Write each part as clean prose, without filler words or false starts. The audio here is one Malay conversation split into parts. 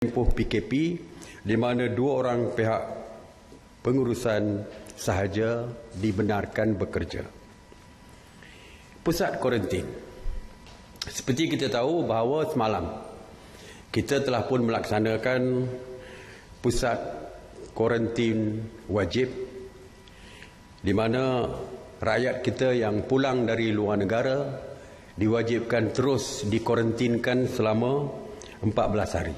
tempoh PKP di mana 2 orang pihak pengurusan sahaja dibenarkan bekerja. Pusat kuarantin. Seperti kita tahu bahawa semalam kita telah pun melaksanakan pusat kuarantin wajib di mana rakyat kita yang pulang dari luar negara diwajibkan terus dikuarantinkan selama 14 hari.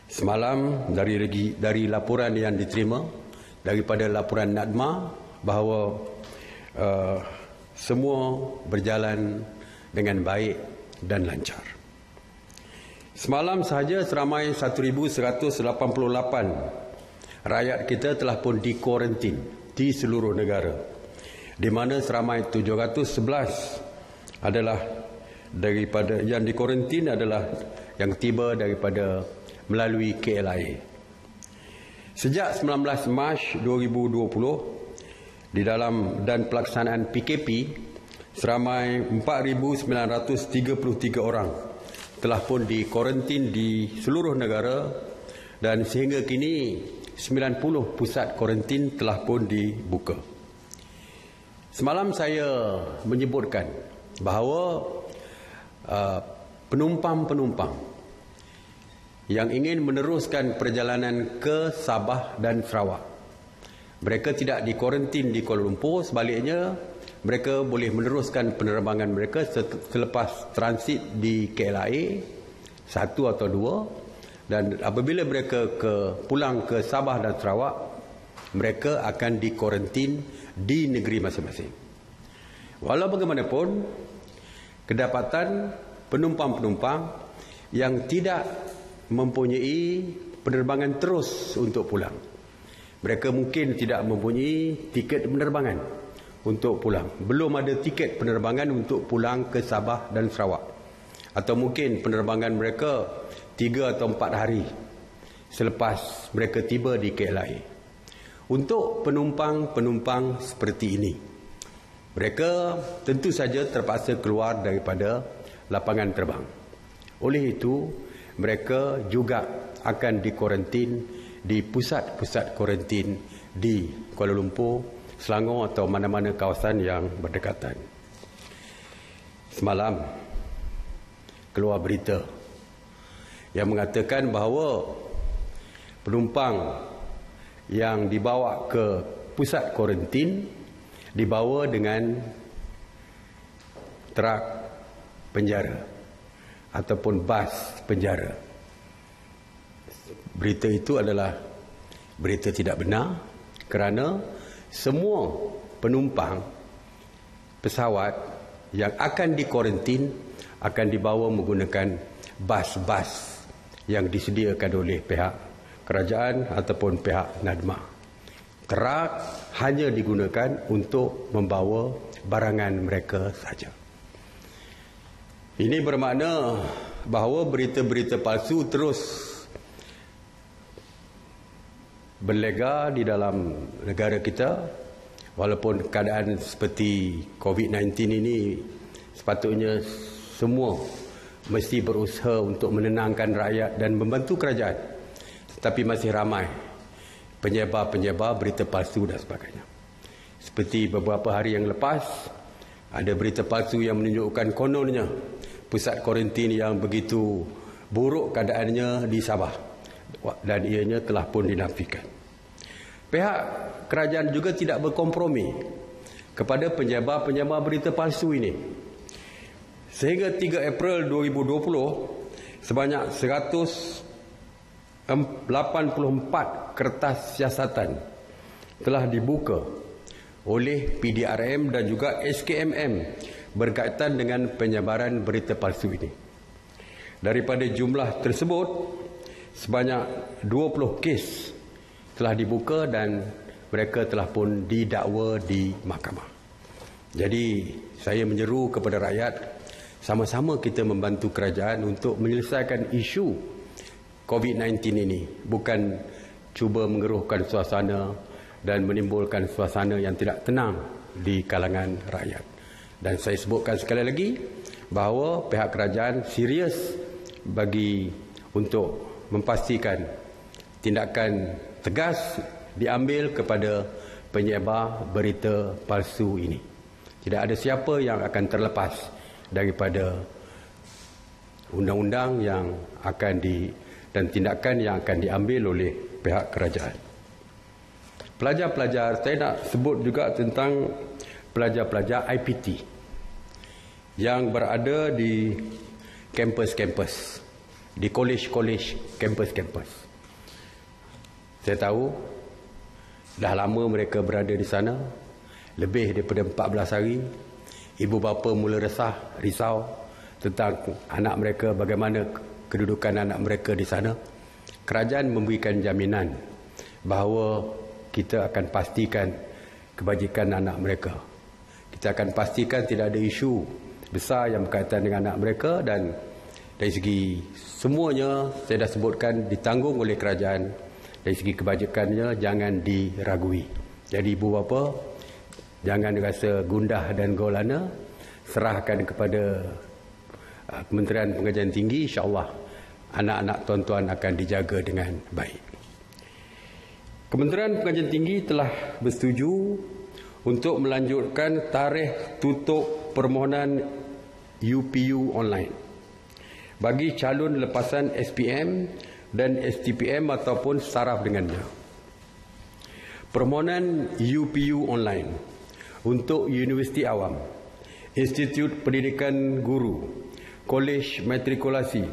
Semalam dari laporan yang diterima daripada laporan NADMA bahawa semua berjalan dengan baik dan lancar. Semalam sahaja seramai 1,188 rakyat kita telah pun dikuarantin di seluruh negara, di mana seramai 711 adalah daripada yang dikuarantin adalah yang tiba daripada melalui KLIA. Sejak 19 Mac 2020 di dalam dan pelaksanaan PKP, seramai 4,933 orang telah pun dikuarantin di seluruh negara dan sehingga kini 90 pusat kuarantin telah pun dibuka. Semalam saya menyebutkan bahawa penumpang-penumpang yang ingin meneruskan perjalanan ke Sabah dan Sarawak, mereka tidak dikuarantin di Kuala Lumpur, sebaliknya mereka boleh meneruskan penerbangan mereka selepas transit di KLIA 1 atau 2, dan apabila mereka pulang ke Sabah dan Sarawak, mereka akan dikuarantin di negeri masing-masing. Walau bagaimanapun, kedapatan penumpang-penumpang yang tidak mempunyai penerbangan terus untuk pulang, mereka mungkin tidak mempunyai tiket penerbangan untuk pulang, belum ada tiket penerbangan untuk pulang ke Sabah dan Sarawak, atau mungkin penerbangan mereka 3 atau 4 hari selepas mereka tiba di KLIA. Untuk penumpang-penumpang seperti ini, mereka tentu saja terpaksa keluar daripada lapangan terbang. Oleh itu, mereka juga akan dikuarantin di pusat-pusat kuarantin di Kuala Lumpur, Selangor atau mana-mana kawasan yang berdekatan. Semalam keluar berita yang mengatakan bahawa penumpang yang dibawa ke pusat kuarantin dibawa dengan truk penjara ataupun bas penjara. Berita itu adalah berita tidak benar, kerana semua penumpang pesawat yang akan dikuarantin akan dibawa menggunakan bas-bas yang disediakan oleh pihak kerajaan ataupun pihak NADMA. Truk hanya digunakan untuk membawa barangan mereka saja. Ini bermakna bahawa berita-berita palsu terus berlega di dalam negara kita, walaupun keadaan seperti COVID-19 ini sepatutnya semua mesti berusaha untuk menenangkan rakyat dan membantu kerajaan, tetapi masih ramai penyebar-penyebar berita palsu dan sebagainya. Seperti beberapa hari yang lepas, ada berita palsu yang menunjukkan kononnya pusat kuarantin yang begitu buruk keadaannya di Sabah, dan ianya telah pun dinafikan. Pihak kerajaan juga tidak berkompromi kepada penyebar-penyebar berita palsu ini. Sehingga 3 April 2020, sebanyak 184 kertas siasatan telah dibuka oleh PDRM dan juga SKMM berkaitan dengan penyebaran berita palsu ini. Daripada jumlah tersebut, sebanyak 20 kes telah dibuka dan mereka telah pun didakwa di mahkamah. Jadi saya menyeru kepada rakyat, sama-sama kita membantu kerajaan untuk menyelesaikan isu COVID-19 ini, bukan cuba mengeruhkan suasana dan menimbulkan suasana yang tidak tenang di kalangan rakyat. Dan saya sebutkan sekali lagi bahawa pihak kerajaan serius bagi untuk memastikan tindakan tegas diambil kepada penyebar berita palsu ini. Tidak ada siapa yang akan terlepas daripada undang-undang yang akan dan tindakan yang akan diambil oleh pihak kerajaan. Pelajar-pelajar, saya nak sebut juga tentang pelajar-pelajar IPT yang berada di kampus-kampus, di kolej-kolej, kampus-kampus. Saya tahu dah lama mereka berada di sana, lebih daripada 14 hari. Ibu bapa mula risau tentang anak mereka, bagaimana kedudukan anak mereka di sana. Kerajaan memberikan jaminan bahawa kita akan pastikan kebajikan anak mereka. Kita akan pastikan tidak ada isu besar yang berkaitan dengan anak mereka, dan dari segi semuanya saya dah sebutkan ditanggung oleh kerajaan. Dari segi kebajikannya jangan diragui. Jadi ibu bapa jangan rasa gundah dan golana, serahkan kepada Kementerian Pengajian Tinggi, insya-Allah anak-anak tuan-tuan akan dijaga dengan baik. Kementerian Pengajian Tinggi telah bersetuju untuk melanjutkan tarikh tutup permohonan UPU online bagi calon lepasan SPM dan STPM ataupun saraf dengannya. Permohonan UPU online untuk Universiti Awam, Institut Pendidikan Guru, Kolej Matrikulasi,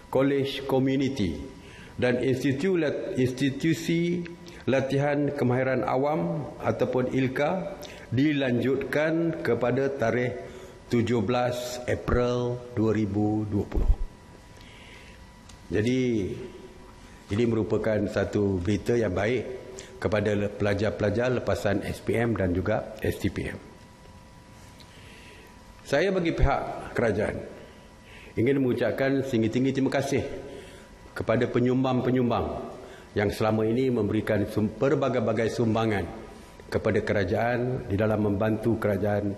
Kolej Komuniti dan institusi latihan kemahiran awam ataupun ILKA dilanjutkan kepada tarikh 17 April 2020. Jadi ini merupakan satu berita yang baik kepada pelajar-pelajar lepasan SPM dan juga STPM. Saya bagi pihak kerajaan ingin mengucapkan setinggi-tinggi terima kasih kepada penyumbang-penyumbang yang selama ini memberikan berbagai-bagai sumbangan kepada kerajaan di dalam membantu kerajaan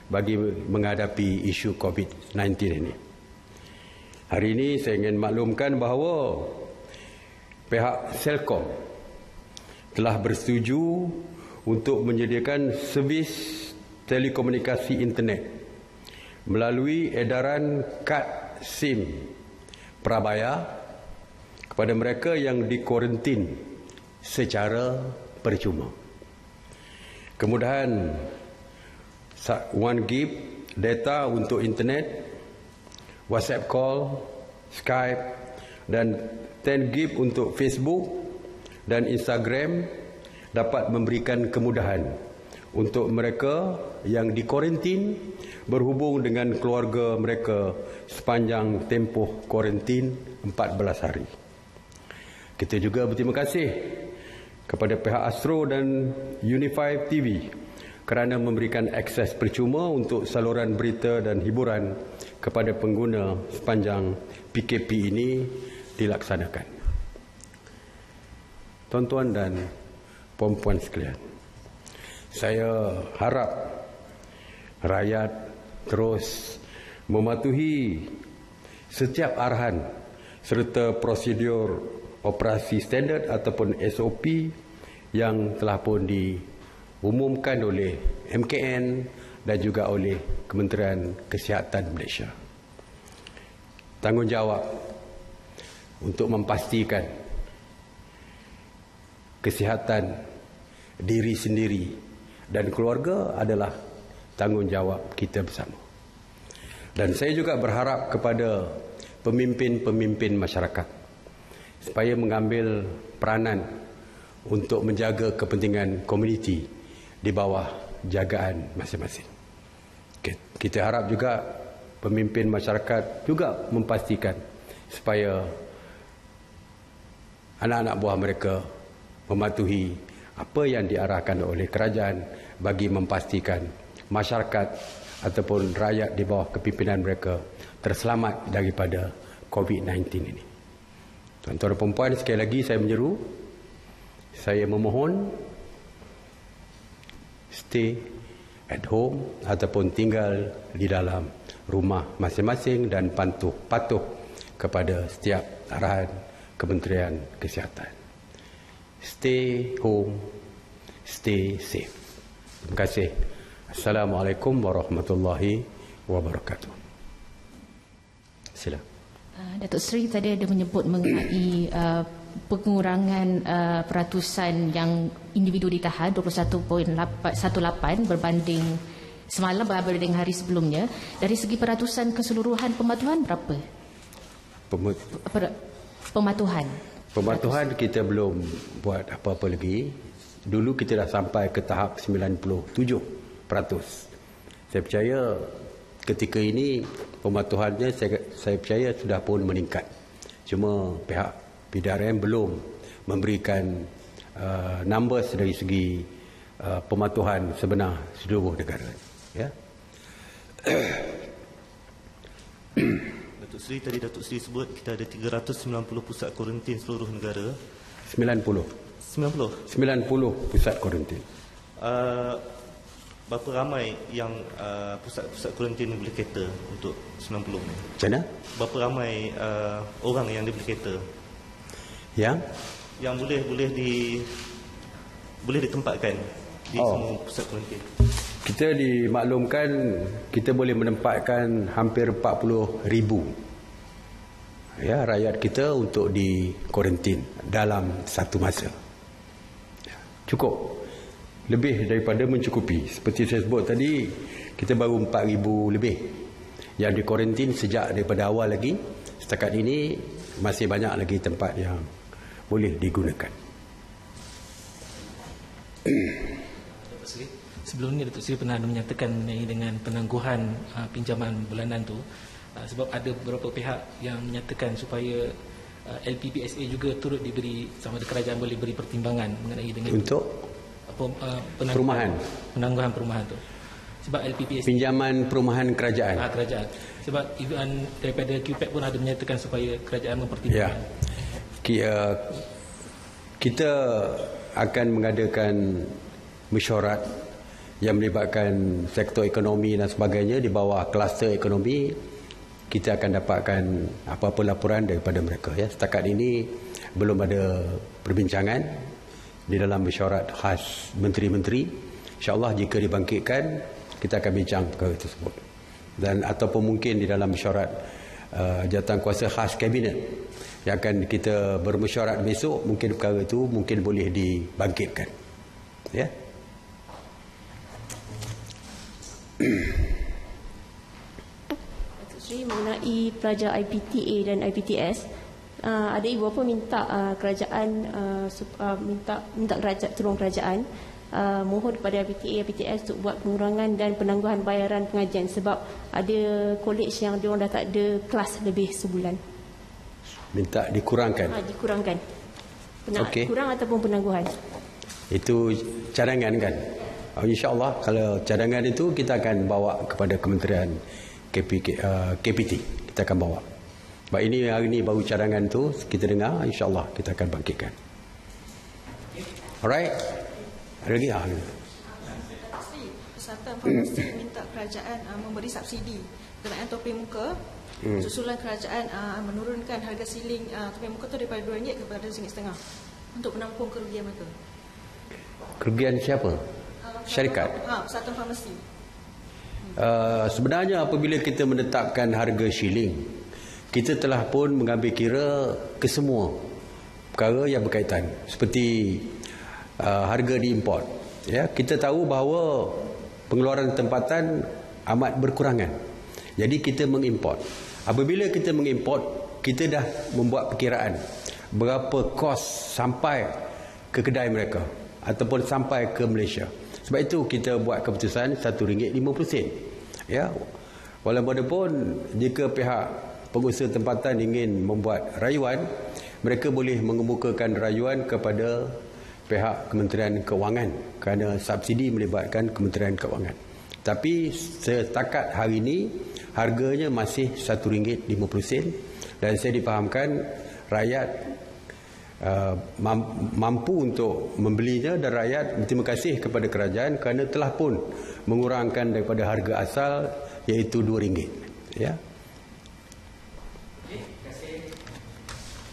bagi menghadapi isu COVID-19 ini. Hari ini saya ingin maklumkan bahawa pihak Celcom telah bersetuju untuk menyediakan servis telekomunikasi internet melalui edaran kad SIM prabayar kepada mereka yang dikuarantin secara percuma. Kemudahan 1 GB data untuk internet, WhatsApp call, Skype dan 10 GB untuk Facebook dan Instagram dapat memberikan kemudahan untuk mereka yang dikuarantin berhubung dengan keluarga mereka sepanjang tempoh kuarantin 14 hari. Kita juga berterima kasih kepada pihak Astro dan Unify TV kerana memberikan akses percuma untuk saluran berita dan hiburan kepada pengguna sepanjang PKP ini dilaksanakan. Tuan-tuan dan puan-puan sekalian, saya harap rakyat terus mematuhi setiap arahan serta prosedur operasi standard ataupun SOP yang telah pun diumumkan oleh MKN dan juga oleh Kementerian Kesihatan Malaysia. Tanggungjawab untuk memastikan kesihatan diri sendiri dan keluarga adalah tanggungjawab kita bersama. Dan saya juga berharap kepada pemimpin-pemimpin masyarakat supaya mengambil peranan untuk menjaga kepentingan komuniti di bawah jagaan masing-masing. Kita harap juga pemimpin masyarakat juga memastikan supaya anak-anak buah mereka mematuhi apa yang diarahkan oleh kerajaan bagi memastikan masyarakat ataupun rakyat di bawah kepimpinan mereka terselamat daripada COVID-19 ini. Tuan-tuan dan puan-puan, sekali lagi saya menyeru, saya memohon stay at home ataupun tinggal di dalam rumah masing-masing dan patuh kepada setiap arahan Kementerian Kesihatan. Stay home, stay safe. Terima kasih. Assalamualaikum warahmatullahi wabarakatuh. Sila. Datuk Seri tadi ada menyebut mengenai pengurangan peratusan yang individu ditahan 21.18 berbanding semalam berbanding hari sebelumnya. Dari segi peratusan keseluruhan pematuhan berapa? Pematuhan kita belum buat apa-apa lagi. Dulu kita dah sampai ke tahap 97%. Saya percaya ketika ini pematuhannya saya percaya sudah pun meningkat. Cuma pihak PDRM belum memberikan numbers dari segi pematuhan sebenar seluruh negara. Ya. Datuk Seri, tadi Datuk Seri sebut kita ada 390 pusat kuarantin seluruh negara. 90 pusat kuarantin. Berapa ramai yang pusat-pusat kuarantin boleh cater untuk 90 ni? Macam mana? Berapa ramai orang yang dia boleh cater? Yang boleh ditempatkan di semua pusat kuarantin. Kita dimaklumkan kita boleh menempatkan hampir 40,000 rakyat kita untuk di kuarantin dalam satu masa. Cukup. Lebih daripada mencukupi. Seperti saya sebut tadi, kita baru 4,000 lebih yang di kuarantin sejak daripada awal lagi. Setakat ini masih banyak lagi tempat yang boleh digunakan. Sebelum ini Datuk Seri pernah menyatakan mengenai dengan penangguhan pinjaman bulanan tu, sebab ada beberapa pihak yang menyatakan supaya LPPSA juga turut diberi, sama ada kerajaan boleh beri pertimbangan mengenai dengan untuk penangguhan perumahan tu. Sebab LPPSA pinjaman perumahan kerajaan. Kerajaan. Sebab even daripada QPAC pun ada menyatakan supaya kerajaan mempertimbangkan. Kita akan mengadakan mesyuarat yang melibatkan sektor ekonomi dan sebagainya di bawah kluster ekonomi. Kita akan dapatkan apa-apa laporan daripada mereka. Setakat ini belum ada perbincangan di dalam mesyuarat khas menteri-menteri. InsyaAllah jika dibangkitkan, kita akan bincang perkara tersebut. Dan ataupun mungkin di dalam mesyuarat jawatankuasa khas kabinet yang akan kita bermesyuarat besok, mungkin perkara itu mungkin boleh dibangkitkan. Ya. Datuk Seri, mengenai pelajar IPTA dan IPTS, ada ibu bapa minta kerajaan tolong kerajaan mohon kepada IPTA IPTS untuk buat pengurangan dan penangguhan bayaran pengajian sebab ada kolej yang diorang dah tak ada kelas lebih sebulan. Minta dikurangkan. Dikurangkan. Okay. Kurang ataupun penangguhan. Itu cadangan kan? InsyaAllah kalau cadangan itu kita akan bawa kepada Kementerian KPT. Kita akan bawa. Sebab ini hari ini baru cadangan tu kita dengar, insyaAllah kita akan bangkitkan. Alright? Ada lagi? Persatuan Farmasi minta kerajaan memberi subsidi kenaikan topi muka. Susulan kerajaan menurunkan harga siling topi muka tu daripada RM2 kepada RM1.5 untuk menampung kerugian mereka. Kerugian siapa? Syarikat? Persatuan Farmasi. Sebenarnya apabila kita menetapkan harga shilling, kita telah pun mengambil kira kesemua perkara yang berkaitan seperti harga diimport. Kita tahu bahawa pengeluaran tempatan amat berkurangan. Jadi kita mengimport. Apabila kita mengimport, kita dah membuat perkiraan berapa kos sampai ke kedai mereka ataupun sampai ke Malaysia. Sebab itu kita buat keputusan RM1.50. Walaupun jika pihak pengusaha tempatan ingin membuat rayuan, mereka boleh mengemukakan rayuan kepada pihak Kementerian Keuangan kerana subsidi melibatkan Kementerian Keuangan. Tapi setakat hari ini harganya masih RM1.50 dan saya difahamkan rakyat mampu untuk membelinya dan rakyat berterima kasih kepada kerajaan kerana telah pun mengurangkan daripada harga asal iaitu RM2.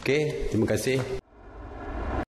Okey, terima kasih.